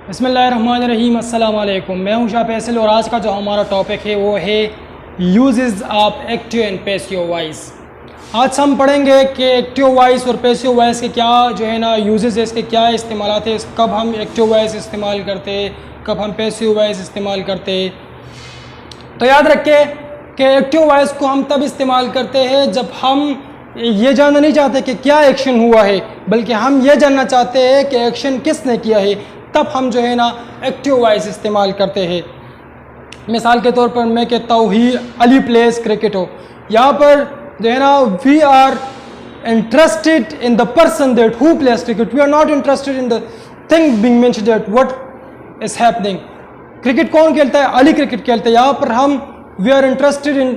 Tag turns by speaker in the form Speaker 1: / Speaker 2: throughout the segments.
Speaker 1: बिस्मिल्लाहिर्रहमानिर्रहीम अस्सलाम वालेकुम। मैं हूं शाह फैसल और आज का जो हमारा टॉपिक है वो है uses of active and passive voice. आज हम पढ़ेंगे कि एक्टिव वॉइस और पैसिव वॉइस के क्या जो है ना यूजेस है, इसके क्या इस्तेमालात है, कब हम एक्टिव वॉइस इस्तेमाल करते हैं, कब हम पैसिव वॉइस इस्तेमाल करते हैं। तो याद रखें कि एक्टिव वॉइस को हम तब इस्तेमाल करते हैं जब हम ये जानना नहीं चाहते कि क्या एक्शन हुआ है, बल्कि हम ये जानना चाहते हैं कि एक्शन किसने किया है, तब हम जो है ना एक्टिव वॉइस इस्तेमाल करते हैं। मिसाल के तौर पर मैं कहता हूँ ही अली प्लेस क्रिकेट हो, यहाँ पर जो है ना we are interested in the person that who plays cricket, we are not interested in the thing being mentioned that what is happening. Cricket कौन खेलता है? अली क्रिकेट खेलता है। यहाँ पर हम we are interested in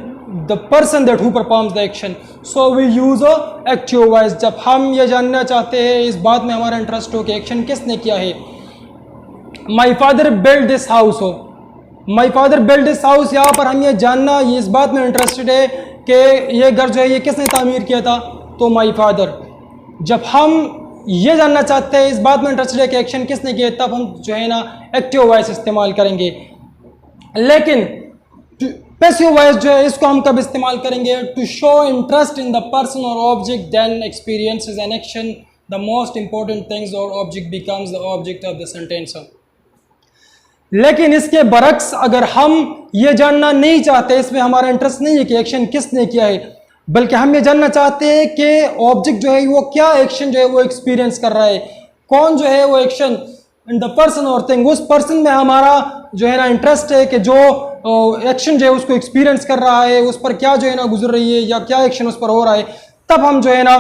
Speaker 1: the person that who performs the action, so we use a active voice. जब हम ये जानना चाहते हैं, इस बात में हमारा इंटरेस्ट हो कि एक्शन किसने किया है। My father build this house हो, my father build this house, यहाँ पर हम ये जानना, ये इस बात में इंटरेस्टेड है कि ये घर जो है ये किसने तामीर किया था, तो माई फादर। जब हम ये जानना चाहते हैं, इस बात में इंटरेस्टेड है कि एक्शन किसने किया, तब हम जो है ना एक्टिव वॉइस इस्तेमाल करेंगे। लेकिन पैसिव वॉइस जो है इसको हम कब इस्तेमाल करेंगे? To show interest in the person और object then experiences an action the most important things और object becomes the object of the sentence. लेकिन इसके बरक्स अगर हम ये जानना नहीं चाहते, इसमें हमारा इंटरेस्ट नहीं है कि एक्शन किसने किया है, बल्कि हम ये जानना चाहते हैं कि ऑब्जेक्ट जो है वो क्या एक्शन जो है वो एक्सपीरियंस कर रहा है, कौन जो है वो एक्शन इन द पर्सन और थिंग, उस पर्सन में हमारा जो है ना इंटरेस्ट है कि जो एक्शन जो है उसको एक्सपीरियंस कर रहा है, उस पर क्या जो है ना गुजर रही है या क्या एक्शन उस पर हो रहा है, तब हम जो है ना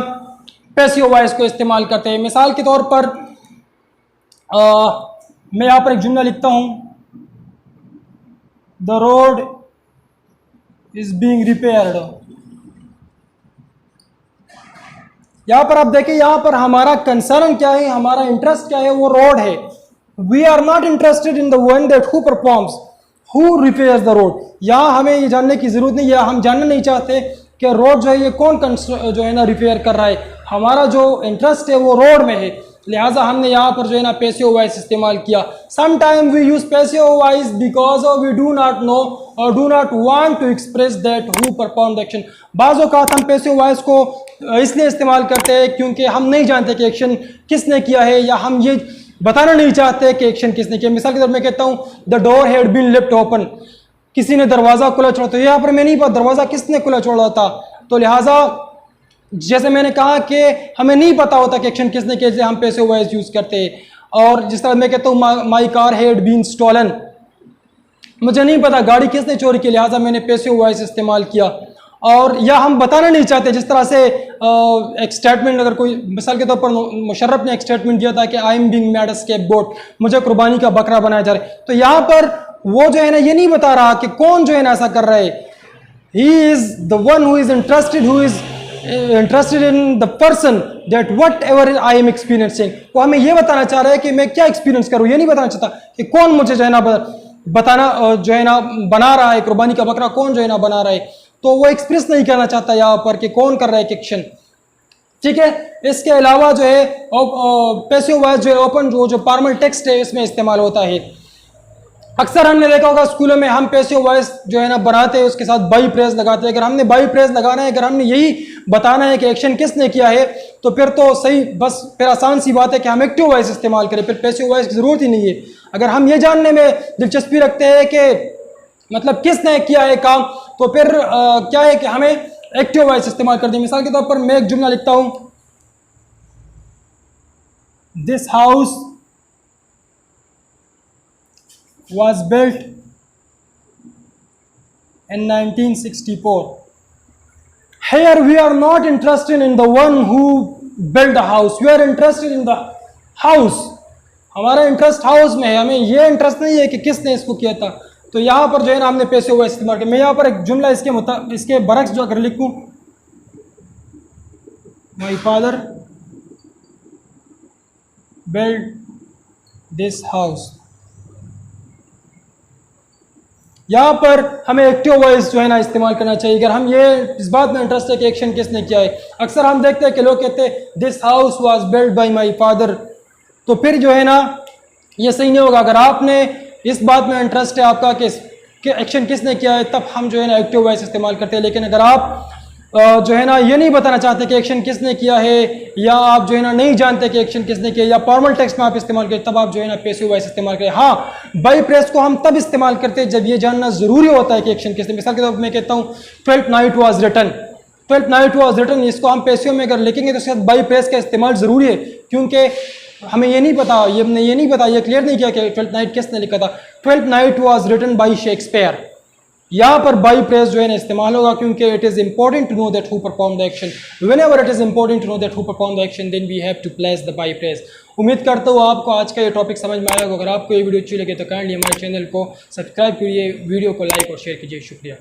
Speaker 1: पैसिव वॉइस को इस्तेमाल करते हैं। मिसाल के तौर पर मैं यहाँ पर एक जुमला लिखता हूँ, the road is being repaired. यहाँ पर आप देखें, यहाँ पर हमारा कंसर्न क्या है, हमारा इंटरेस्ट क्या है, वो रोड है। We are not interested in the one that who performs, who repairs the road. यहाँ हमें ये जानने की जरूरत नहीं है, हम जानना नहीं चाहते कि रोड जो है ये कौन जो है ना रिपेयर कर रहा है। हमारा जो इंटरेस्ट है वो रोड में है, लिहाजा हमने यहाँ पर जो है ना पैसिव वॉइस इस्तेमाल किया। Sometime we use passive voice because we do not know और do not want to express that who perform the action. बाज़ औक़ात हम पैसिव वॉइस को इसलिए इस्तेमाल करते हैं क्योंकि हम नहीं जानते कि एक्शन किसने किया है, या हम ये बताना नहीं चाहते कि एक्शन किसने किया। मिसाल के तौर पर मैं कहता हूँ the door had been left open, किसी ने दरवाज़ा खुला छोड़ा, तो यहाँ पर मैं नहीं पता दरवाज़ा किसने खुला छोड़ा था। तो लिहाजा जैसे मैंने कहा कि हमें नहीं पता होता कि एक्शन किसने किया, जैसे हम पैसिव वॉइस यूज़ करते हैं। और जिस तरह मैं कहता हूँ my car had been stolen, मुझे नहीं पता गाड़ी किसने चोरी की, लिहाजा मैंने पैसिव वॉइस इस्तेमाल किया। और या हम बताना नहीं चाहते, जिस तरह से एक स्टेटमेंट, अगर कोई मिसाल के तौर पर मुशर्रफ ने एक स्टेटमेंट दिया था कि I am being made a scapegoat, मुझे कुर्बानी का बकरा बनाया जा रहा है, तो यहाँ पर वो जो है ना ये नहीं बता रहा कि कौन जो है ना ऐसा कर रहा है। He is the one who is interested, who is interested in the person that what ever I am experiencing. वो हमें ये बताना चाह रहा है कि मैं क्या एक्सपीरियंस करूँ, ये नहीं बताना चाहता कि कौन मुझे जो है ना बताना जो है ना बना रहा है, कुर्बानी का बकरा कौन जो है ना बना रहा है। तो वो एक्सप्रेस नहीं करना चाहता यहाँ पर कि कौन कर रहा है एक्शन, ठीक है। इसके अलावा जो है पैसिव वॉइस जो है ओपन जो फॉर्मल टेक्स्ट है इसमें इस्तेमाल होता है। अक्सर हमने देखा होगा स्कूलों में हम पैसिव वॉइस जो है ना बनाते हैं, उसके साथ बाई प्रेस लगाते हैं। अगर हमने बाई प्रेस लगाना है, अगर हमने यही बताना है कि एक्शन किसने किया है, तो फिर तो सही, बस फिर आसान सी बात है कि हम एक्टिव वॉइस इस्तेमाल करें, फिर पैसिव वॉइस की ज़रूरत ही नहीं है। अगर हम ये जानने में दिलचस्पी रखते हैं कि मतलब किसने किया है काम, तो फिर क्या है कि हमें एक्टिव वॉइस इस्तेमाल कर दें। मिसाल के तौर पर मैं एक जुमला लिखता हूँ, this house was built in 1964. Here we are not interested in the one who built the house, we are interested in the house. हमारा इंटरेस्ट हाउस में है, हमें ये इंटरेस्ट नहीं है कि किसने इसको किया था। तो यहाँ पर जो है ना हमने पैसिव वॉइस इस्तेमाल किया। मैं यहाँ पर एक जुमला इसके बरक्स जो अगर लिखूँ, माई फादर बिल्ड दिस हाउस, यहाँ पर हमें एक्टिव वॉइस जो है ना इस्तेमाल करना चाहिए अगर हम ये इस बात में इंटरेस्ट है कि एक्शन किसने किया है। अक्सर हम देखते हैं कि लोग कहते हैं this house was built by my father, तो फिर जो है ना ये सही नहीं होगा। अगर आपने इस बात में इंटरेस्ट है आपका कि एक्शन किसने किया है, तब हम जो है ना एक्टिव वॉइस इस्तेमाल करते हैं। लेकिन अगर आप जो है ना ये नहीं बताना चाहते कि एक्शन किसने किया है, या आप जो है ना नहीं जानते कि एक्शन किसने किया, या फॉर्मल टेक्स्ट में आप इस्तेमाल करें, तब आप जो है ना पैसिव वॉइस इस्तेमाल करें। हाँ, बाई प्रेस को हम तब इस्तेमाल करते हैं जब ये जानना जरूरी होता है कि एक्शन किसने। मिसाल के तौर पर मैं कहता हूँ 12th night was written, 12th night was written, इसको हम पैसिव में अगर लिखेंगे तो उसके साथ बाई प्रेस का इस्तेमाल जरूरी है, क्योंकि हमें ये नहीं पता, ये क्लियर नहीं किया कि 12th नाइट किसने लिखा था। 12th night was written by Shakespeare. यहाँ पर बाई प्रेस जो है ना इस्तेमाल होगा, क्योंकि it is important to know that who perform the action. Whenever it is important to know that who perform the action, then we have to place the by press. उम्मीद करता हूँ आपको आज का ये टॉपिक समझ में आया होगा। अगर आपको ये वीडियो अच्छी लगे तो काइंडली हमारे चैनल को सब्सक्राइब करिए, वीडियो को लाइक और शेयर कीजिए। शुक्रिया।